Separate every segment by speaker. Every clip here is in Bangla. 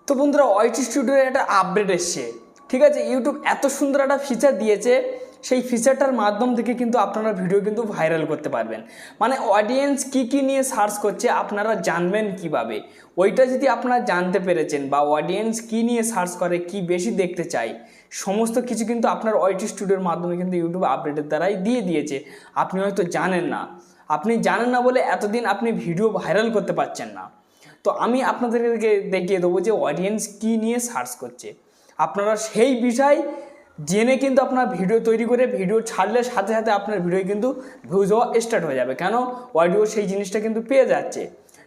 Speaker 1: তো বন্ধুরা ওয়াইটি স্টুডিওর একটা আপডেট এসছে, ঠিক আছে। ইউটিউব এত সুন্দর একটা ফিচার দিয়েছে, সেই ফিচারটার মাধ্যম থেকে কিন্তু আপনারা ভিডিও কিন্তু ভাইরাল করতে পারবেন। মানে অডিয়েন্স কী নিয়ে সার্চ করছে আপনারা জানবেন কিভাবে, ওইটা যদি আপনারা জানতে পেরেছেন বা অডিয়েন্স কী নিয়ে সার্চ করে, কি বেশি দেখতে চাই, সমস্ত কিছু কিন্তু আপনার ওয়াইটি স্টুডিওর মাধ্যমে কিন্তু ইউটিউব আপডেটের দ্বারাই দিয়ে দিয়েছে। আপনি হয়তো জানেন না বলে এতদিন আপনি ভিডিও ভাইরাল করতে পারছেন না। তো আমি আপনাদেরকে দেখিয়ে দেবো যে অডিয়েন্স কী নিয়ে সার্চ করছে, আপনারা সেই বিষয় জেনে কিন্তু আপনার ভিডিও তৈরি করে ভিডিও ছাড়লে সাথে সাথে আপনার ভিডিও কিন্তু ভিউজ হওয়া স্টার্ট হয়ে যাবে। কেন, অডিও সেই জিনিসটা কিন্তু পেয়ে যাচ্ছে,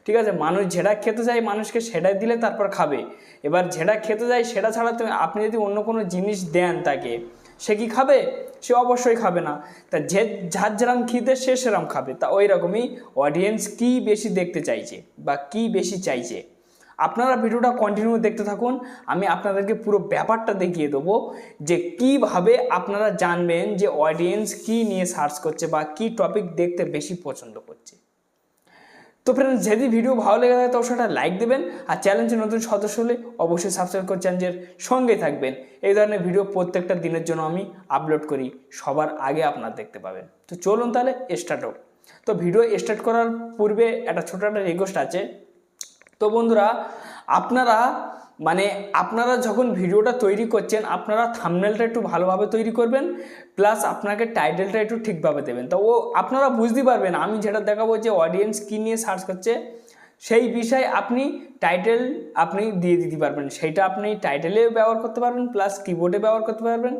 Speaker 1: ঠিক আছে। মানুষ যেটা খেতে চায় মানুষকে সেটাই দিলে তারপর খাবে। এবার যেটা খেতে চায় সেটা ছাড়া আপনি যদি অন্য কোনো জিনিস দেন তাকে, সে কি খাবে? সে অবশ্যই খাবে না। তা যার যেরম খিদে সে সেরম খাবে। তা ওই রকমই অডিয়েন্স কী বেশি দেখতে চাইছে বা কী বেশি চাইছে, আপনারা ভিডিওটা কন্টিনিউ দেখতে থাকুন। আমি আপনাদেরকে পুরো ব্যাপারটা দেখিয়ে দেবো যে কীভাবে আপনারা জানবেন যে অডিয়েন্স কী নিয়ে সার্চ করছে বা কী টপিক দেখতে বেশি পছন্দ করছে। তো ফ্রেন্ডস, যদি ভিডিও ভালো লেগে থাকে তো সেটা লাইক দেবেন, আর চ্যানেলটি নতুন সদস্য হলে অবশ্যই সাবস্ক্রাইব করে চ্যানেলের সঙ্গেই থাকবেন। এই ধরনের ভিডিও প্রত্যেকটা দিনের জন্য আমি আপলোড করি, সবার আগে আপনারা দেখতে পাবেন। তো চলুন তাহলে স্টার্ট হোক। তো ভিডিও স্টার্ট করার পূর্বে একটা ছোটো একটা রিকোয়েস্ট আছে। তো বন্ধুরা, আপনারা যখন ভিডিওটা তৈরি করছেন আপনারা থাম্বনেলটা একটু ভালোভাবে তৈরি করবেন, প্লাস আপনাকে টাইটেলটা একটু ঠিকভাবে দেবেন। তো আপনারা বুঝতে পারবেন আমি যেটা দেখাবো যে অডিয়েন্স কী নিয়ে সার্চ করছে, সেই বিষয়ে আপনি টাইটেল আপনি দিয়ে দিতে পারবেন। সেইটা আপনি টাইটেলেও ব্যবহার করতে পারবেন, প্লাস কিবোর্ডে ব্যবহার করতে পারবেন,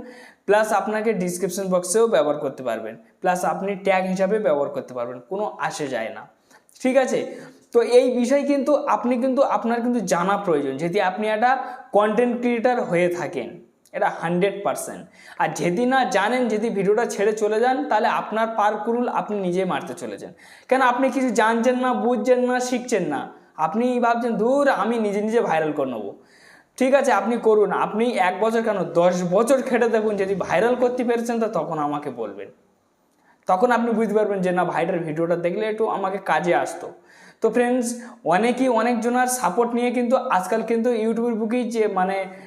Speaker 1: প্লাস আপনাকে ডিসক্রিপশন বক্সেও ব্যবহার করতে পারবেন, প্লাস আপনি ট্যাগ হিসাবে ব্যবহার করতে পারবেন, কোনো আসে যায় না, ঠিক আছে। তো এই বিষয় কিন্তু আপনার কিন্তু জানা প্রয়োজন, যদি আপনি একটা কন্টেন্ট ক্রিয়েটার হয়ে থাকেন, এটা 100%। আর যদি না জানেন, যদি ভিডিওটা ছেড়ে চলে যান, তাহলে আপনার পার কুরুল আপনি নিজে মারতে চলে যান। কেন, আপনি কিছু জানছেন না, বুঝছেন না, শিখছেন না, আপনি ভাবছেন দূর আমি নিজে ভাইরাল করে নেবো। ঠিক আছে, আপনি করুন, আপনি 1 বছর কেন 10 বছর খেটে দেখুন, যদি ভাইরাল করতে পেরেছেন তো তখন আমাকে বলবেন। তখন আপনি বুঝতে পারবেন যে না, ভাইটার ভিডিওটা দেখলে একটু আমাকে কাজে আসতো। তো ফ্রেন্ডস, অনেকজনের সাপোর্ট নিয়ে কিন্তু আজকাল কিন্তু ইউটিউবের বুকেই যে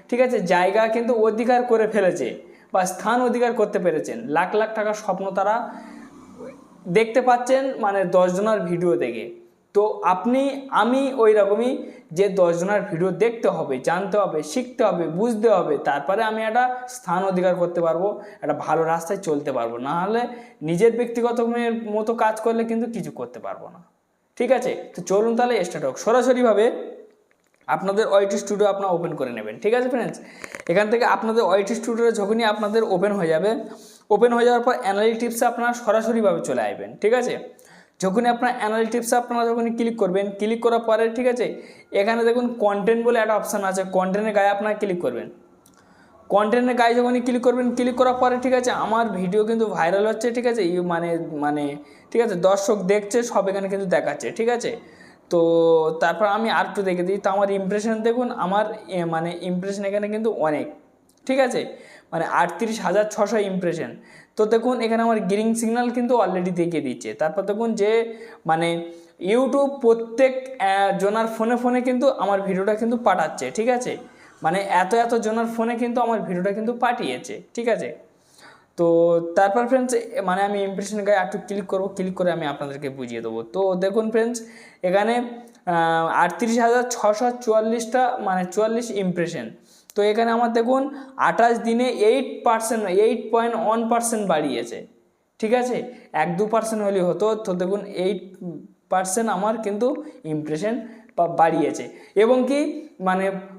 Speaker 1: ঠিক আছে জায়গা কিন্তু অধিকার করে ফেলেছে বা স্থান অধিকার করতে পেরেছেন। লাখ লাখ টাকার স্বপ্ন তারা দেখতে পাচ্ছেন 10 জনের ভিডিও দেখে। তো আমি ওই রকমই যে 10 জনের ভিডিও দেখতে হবে, জানতে হবে, শিখতে হবে, বুঝতে হবে, তারপরে আমি একটা স্থান অধিকার করতে পারবো, একটা ভালো রাস্তায় চলতে পারবো। না হলে নিজের ব্যক্তিগত মতো কাজ করলে কিন্তু কিছু করতে পারবো না, ঠিক আছে। তো চলুন তাহলে স্টার্ট হোক। সরাসরিভাবে আপনাদের ওয়াইটি স্টুডিও আপনারা ওপেন করে নেবেন, ঠিক আছে ফ্রেন্ডস। এখান থেকে আপনাদের ওয়াইটি স্টুডিও যখনই আপনাদের ওপেন হয়ে যাওয়ার পর অ্যানালিটিক্সে আপনারা সরাসরিভাবে চলে আসবেন, ঠিক আছে। যখনই আপনার অ্যানালিটিক্সে যখনই ক্লিক করবেন, ক্লিক করার পরে ঠিক আছে এখানে দেখুন কন্টেন্ট বলে একটা অপশান আছে, কন্টেন্টের গায়ে আপনারা ক্লিক করবেন। কন্টেন্টের গায়ে যখনই ক্লিক করবেন, ক্লিক করার পরে ঠিক আছে আমার ভিডিও কিন্তু ভাইরাল হচ্ছে, ঠিক আছে। ঠিক আছে, দর্শক দেখছে, সব এখানে কিন্তু দেখাচ্ছে, ঠিক আছে। তো তারপর আমি আর একটু দেখে দিই। তো আমার ইমপ্রেশন দেখুন, আমার ইমপ্রেশন এখানে কিন্তু অনেক, ঠিক আছে, 38,600 ইমপ্রেশন। তো দেখুন এখানে আমার গ্রিন সিগন্যাল কিন্তু অলরেডি দেখিয়ে দিচ্ছে। তারপর দেখুন যে ইউটিউব প্রত্যেক জনার ফোনে কিন্তু আমার ভিডিওটা কিন্তু পাঠাচ্ছে, ঠিক আছে। এত জনার ফোনে কিন্তু আমার ভিডিওটা কিন্তু পাঠিয়েছে, ঠিক আছে। তো তারপর ফ্রেন্ডস আমি ইমপ্রেশন গায়ে একটু ক্লিক করবো, ক্লিক করে আমি আপনাদেরকে বুঝিয়ে দেবো। তো দেখুন ফ্রেন্ডস এখানে 38,644টা 44 ইমপ্রেশন। তো এখানে আমার দেখুন 28 দিনে 8.1% বাড়িয়েছে, ঠিক আছে। 1-2% হলেই হতো। তো দেখুন 8% আমার কিন্তু ইমপ্রেশন বাড়িয়েছে, এবং কি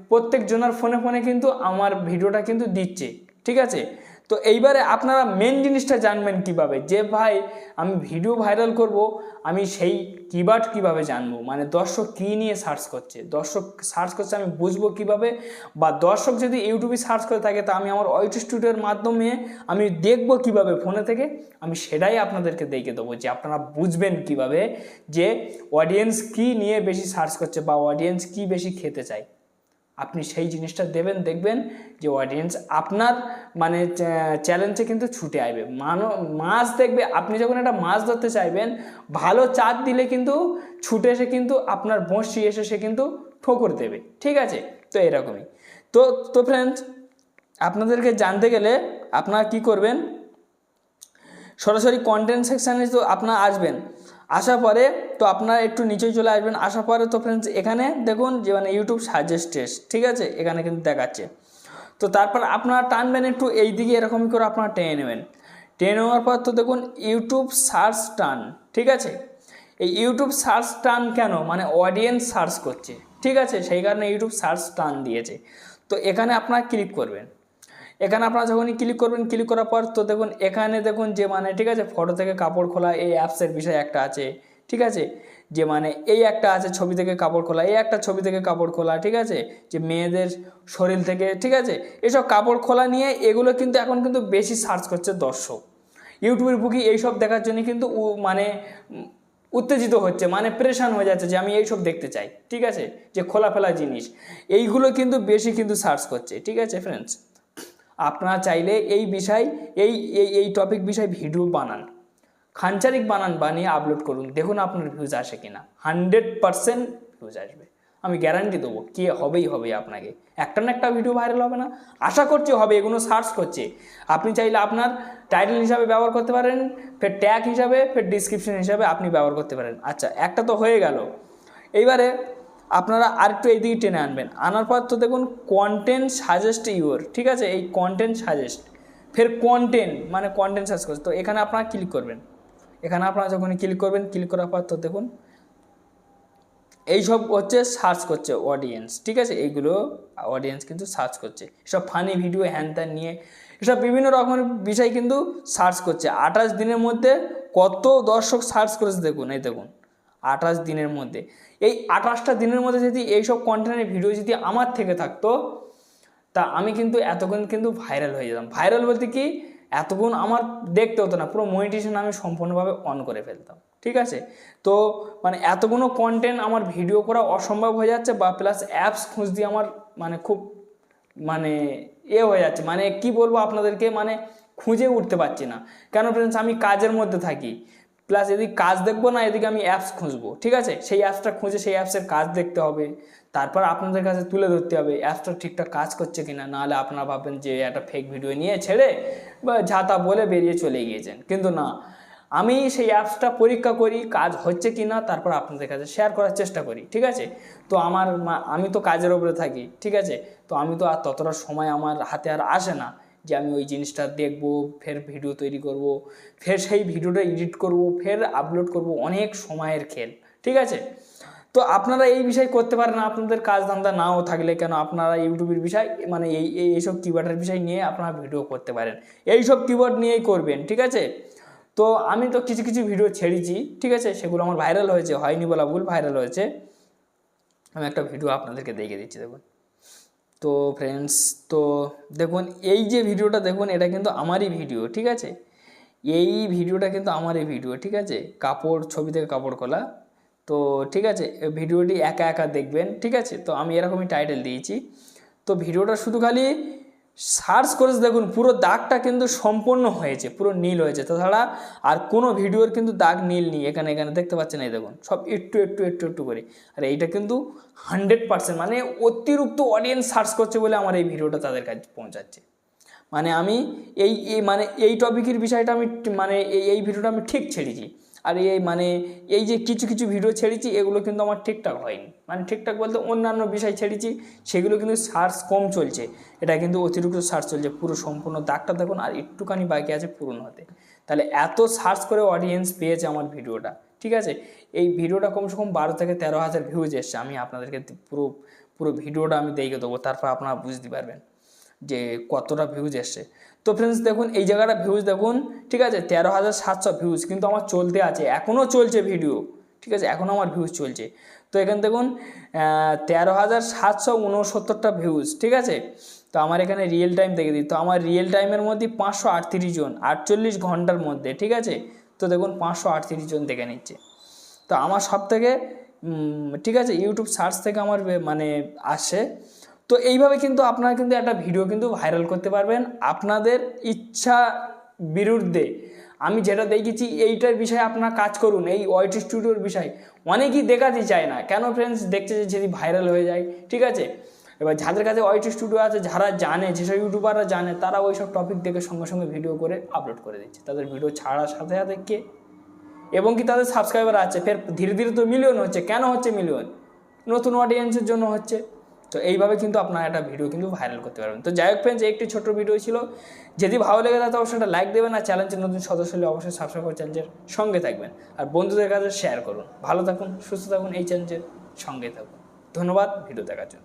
Speaker 1: প্রত্যেক জনের ফোনে কিন্তু আমার ভিডিওটা কিন্তু দিচ্ছে, ঠিক আছে। তো এইবারে আপনারা মেন জিনিসটা জানবেন কিভাবে, যে ভাই আমি ভিডিও ভাইরাল করব, আমি সেই কিওয়ার্ড কিভাবে জানবো, দর্শক কী নিয়ে সার্চ করছে, আমি বুঝবো কিভাবে, বা দর্শক যদি ইউটিউবে সার্চ করে থাকে তা আমি আমার ওয়াইটি স্টুডিওর মাধ্যমে আমি দেখবো কিভাবে ফোনে থেকে, আমি সেটাই আপনাদেরকে দেখে দেবো যে আপনারা বুঝবেন কিভাবে যে অডিয়েন্স কী নিয়ে বেশি সার্চ করছে বা অডিয়েন্স কী বেশি খেতে চায়। আপনি সেই জিনিসটা দেখবেন যে অডিয়েন্স আপনার চ্যালেঞ্জে কিন্তু ছুটে আসবে, মাছ দেখবে। আপনি যখন একটা মাছ ধরতে চাইবেন, ভালো চার দিলে কিন্তু ছুটে এসে কিন্তু আপনার বঁড়শি এসে সে কিন্তু ঠোকর দেবে, ঠিক আছে। তো এরকমই। তো তো ফ্রেন্ডস, আপনাদেরকে জানতে গেলে আপনারা কি করবেন, সরাসরি কন্টেন্ট সেকশানে তো আপনারা আসবেন, আসার পরে তো আপনারা একটু নিচে চলে আসবেন, আসার পরে তো ফ্রেন্ডস এখানে দেখুন যে মানে ইউটিউব সাজেস্টেড, ঠিক আছে, এখানে কিন্তু দেখাচ্ছে। তো তারপর আপনারা টানবেন একটু এই দিকে, এরকমই করে আপনারা টেনে নেবেন। টেনে নেওয়ার পর তো দেখুন ইউটিউব সার্চ টার্ন, ঠিক আছে। এই ইউটিউব সার্চ টার্ন কেন, মানে অডিয়েন্স সার্চ করছে, ঠিক আছে, সেই কারণে ইউটিউব সার্চ টার্ন দিয়েছে। তো এখানে আপনারা ক্লিক করবেন। এখানে আপনারা যখনই ক্লিক করবেন, ক্লিক করার পর তো দেখুন এখানে দেখুন যে মানে ঠিক আছে, ফটো থেকে কাপড় খোলা এই অ্যাপসের বিষয় একটা আছে, ঠিক আছে, যে মানে এই একটা আছে ছবি থেকে কাপড় খোলা, এই একটা ছবি থেকে কাপড় খোলা, ঠিক আছে, যে মেয়েদের শরীর থেকে, ঠিক আছে, এসব কাপড় খোলা নিয়ে এগুলো কিন্তু এখন কিন্তু বেশি সার্চ করছে দর্শক। ইউটিউবের বুকি এইসব দেখার জন্য কিন্তু মানে উত্তেজিত হচ্ছে, মানে প্রেশান হয়ে যাচ্ছে যে আমি এইসব দেখতে চাই, ঠিক আছে, যে খোলাফেলা জিনিস এইগুলো কিন্তু বেশি কিন্তু সার্চ করছে, ঠিক আছে ফ্রেন্ডস। আপনারা চাইলে এই বিষয় এই টপিক বিষয় ভিডিও বানান, খানচারিক বানান, বানিয়ে আপলোড করুন, দেখুন আপনার ভিউজ আসে কিনা। 100% ভিউজ আসবে, আমি গ্যারান্টি দেবো, কি হবেই হবে। আপনাকে একটা না একটা ভিডিও ভাইরাল হবে না, আশা করছি হবে, এগুলো সার্চ করছে। আপনি চাইলে আপনার টাইটেল হিসাবে ব্যবহার করতে পারেন, ফের ট্যাগ হিসাবে, ফের ডিসক্রিপশন হিসাবে আপনি ব্যবহার করতে পারেন। আচ্ছা, একটা তো হয়ে গেল। এইবারে আপনারা আরেকটু এইদিকে টেনে আনবেন, আনার পর তো দেখুন কন্টেন্ট সাজেস্ট ইউর, ঠিক আছে, এই কন্টেন্ট সাজেস্ট, ফের কন্টেন্ট মানে কন্টেন্ট সার্চ করছে, তো এখানে আপনারা ক্লিক করবেন। এখানে আপনারা যখন ক্লিক করবেন, ক্লিক করার পর তো দেখুন এইসব হচ্ছে সার্চ করছে অডিয়েন্স, ঠিক আছে, এইগুলো অডিয়েন্স কিন্তু সার্চ করছে, এসব ফানি ভিডিও হ্যান ত্যান নিয়ে এসব বিভিন্ন রকমের বিষয় কিন্তু সার্চ করছে। 28 দিনের মধ্যে কত দর্শক সার্চ করেছে দেখুন, এই দেখুন 28 দিনের মধ্যে। এই 28টা দিনের মধ্যে যদি এইসব কন্টেন্টের ভিডিও যদি আমার থেকে থাকতো, তা আমি কিন্তু এতক্ষণ কিন্তু ভাইরাল হয়ে যেতাম। ভাইরাল বলতে কি, এতক্ষণ আমার দেখতে হতো না, পুরো মনিটাইজেশন আমি সম্পূর্ণভাবে অন করে ফেলতাম, ঠিক আছে। তো মানে এতগুলো কন্টেন্ট আমার ভিডিও করা অসম্ভব হয়ে যাচ্ছে, বা প্লাস অ্যাপস খুঁজ দিয়ে আমার মানে খুব মানে হয়ে যাচ্ছে, মানে কি বলবো আপনাদেরকে, মানে খুঁজে উঠতে পারছি না। কেন ফ্রেন্ডস, আমি কাজের মধ্যে থাকি, প্লাস এদিকে কাজ দেখবো না, এদিকে আমি অ্যাপস খুঁজবো, ঠিক আছে, সেই অ্যাপসটা খুঁজে সেই অ্যাপসের কাজ দেখতে হবে, তারপর আপনাদের কাছে তুলে ধরতে হবে অ্যাপসটা ঠিকঠাক কাজ করছে কিনা। নাহলে আপনারা ভাববেন যে একটা ফেক ভিডিও নিয়ে ছেড়ে বা ঝাঁতা বলে বেরিয়ে চলে গিয়েছেন, কিন্তু না, আমি সেই অ্যাপসটা পরীক্ষা করি কাজ হচ্ছে কি না, তারপর আপনাদের কাছে শেয়ার করার চেষ্টা করি, ঠিক আছে। তো আমি তো কাজের ওপরে থাকি, ঠিক আছে, তো আমি তো আর ততটা সময় আমার হাতে আর আসে না যে আমি ওই জিনিসটা দেখবো, ফের ভিডিও তৈরি করব, ফের সেই ভিডিওটা এডিট করব, ফের আপলোড করব, অনেক সময়ের খেল, ঠিক আছে। তো আপনারা এই বিষয় করতে পারেন, আপনাদের কাজ ধান্দা নাও থাকলে কেন, আপনারা ইউটিউবের বিষয় মানে এইসব কিওয়ার্ডের বিষয় নিয়ে আপনারা ভিডিও করতে পারেন, এইসব কিওয়ার্ড নিয়েই করবেন, ঠিক আছে। তো আমি তো কিছু কিছু ভিডিও ছেড়েছি, ঠিক আছে, সেগুলো আমার ভাইরাল হয়েছে, হয়নি বলা ভুল, ভাইরাল হয়েছে। আমি একটা ভিডিও আপনাদেরকে দেখে দিচ্ছি, দেখুন। তো ফ্রেন্ডস, তো দেখুন এই যে ভিডিওটা দেখুন, এটা কিন্তু আমারই ভিডিও, ঠিক আছে, এই ভিডিওটা কিন্তু আমারই ভিডিও, ঠিক আছে, কাপড় ছবি থেকে কাপড় খোলা। তো ঠিক আছে, ভিডিওটি একা একা দেখবেন, ঠিক আছে। তো আমি এরকমই টাইটেল দিয়েছি। তো ভিডিওটা শুধু খালি সার্চ করে দেখুন, পুরো দাগটা কিন্তু সম্পূর্ণ হয়েছে, পুরো নীল হয়েছে, তাছাড়া আর কোনো ভিডিওর কিন্তু দাগ নীল নেই। এখানে দেখতে পাচ্ছেন, এই দেখুন সব একটু একটু একটু একটু করে। আর এইটা কিন্তু 100% মানে অতিরিক্ত অডিয়েন্স সার্চ করছে বলে আমার এই ভিডিওটা তাদের কাছে পৌঁছাচ্ছে। মানে আমি মানে এই টপিকের বিষয়টা আমি মানে এই ভিডিওটা আমি ঠিক ছেড়েছি। আর এই যে কিছু কিছু ভিডিও ছেড়েছি, এগুলো কিন্তু আমার ঠিকঠাক হয়নি, মানে ঠিকঠাক বলতে অন্যান্য বিষয় ছেড়েছি, সেগুলো কিন্তু সার্চ কম চলছে, এটা কিন্তু অতিরিক্ত সার্চ চলছে। পুরো সম্পূর্ণ দাগটা দেখুন, আর একটুখানি বাকি আছে পূরণ হতে। তাহলে এত সার্চ করে অডিয়েন্স পেয়েছে আমার ভিডিওটা, ঠিক আছে। এই ভিডিওটা কমসে কম 12 থেকে 13 হাজার ভিউজ এসছে। আমি আপনাদেরকে পুরো ভিডিওটা আমি দেখে দেবো, তারপর আপনারা বুঝতে পারবেন যে কতটা ভিউজ এসছে। তো ফ্রেন্ডস দেখুন, এই জায়গাটা ভিউজ দেখুন, ঠিক আছে, 13,700 ভিউজ কিন্তু আমার চলতে আছে, এখনও চলছে ভিডিও, ঠিক আছে, এখনও আমার ভিউজ চলছে। তো এখানে দেখুন 13,769টা ভিউজ, ঠিক আছে। তো আমার এখানে রিয়েল টাইম দেখে দিই, তো আমার রিয়েল টাইমের মধ্যে 538 জন 48 ঘন্টার মধ্যে, ঠিক আছে। তো দেখুন 538 জন দেখে নিচ্ছে। তো আমার সব থেকে ঠিক আছে, ইউটিউব সার্চ থেকে আমার মানে আসে। তো এইভাবে কিন্তু আপনারা কিন্তু একটা ভিডিও কিন্তু ভাইরাল করতে পারবেন আপনাদের ইচ্ছা বিরুদ্ধে। আমি যেটা দেখেছি এইটার বিষয়ে আপনারা কাজ করুন, এই ওয়াইটি স্টুডিওর বিষয় অনেকেই দেখাতে চায় না, কেন ফ্রেন্ডস, দেখছে যে যদি ভাইরাল হয়ে যায়, ঠিক আছে। এবার যাদের কাছে ওয়াইটি স্টুডিও আছে, যারা জানে, যেসব ইউটিউবাররা জানে, তারা ওই সব টপিক দেখে সঙ্গে সঙ্গে ভিডিও করে আপলোড করে দিচ্ছে। তাদের ভিডিও ছাড়ার সাথে সাথে কে এবং কি তাদের সাবস্ক্রাইবার আছে, ফের ধীরে ধীরে তো মিলিয়ন হচ্ছে। কেন হচ্ছে মিলিয়ন? নতুন অডিয়েন্সের জন্য হচ্ছে। তো এইভাবে কিন্তু আপনারা একটা ভিডিও কিন্তু ভাইরাল করতে পারবেন। তো যাই হোক ফ্রেন্ডস, একটি ছোট্ট ভিডিও ছিল। যদি ভালো লেগে থাকে অবশ্যই একটা লাইক দেবেন, আর চ্যানেলের নতুন সদস্য হলে অবশ্যই সাবস্ক্রাইব করে চ্যানেলের সঙ্গে থাকবেন, আর বন্ধুদের কাছে শেয়ার করুন। ভালো থাকুন, সুস্থ থাকুন, এই চ্যানেলের সঙ্গে থাকুন। ধন্যবাদ ভিডিও দেখার জন্য।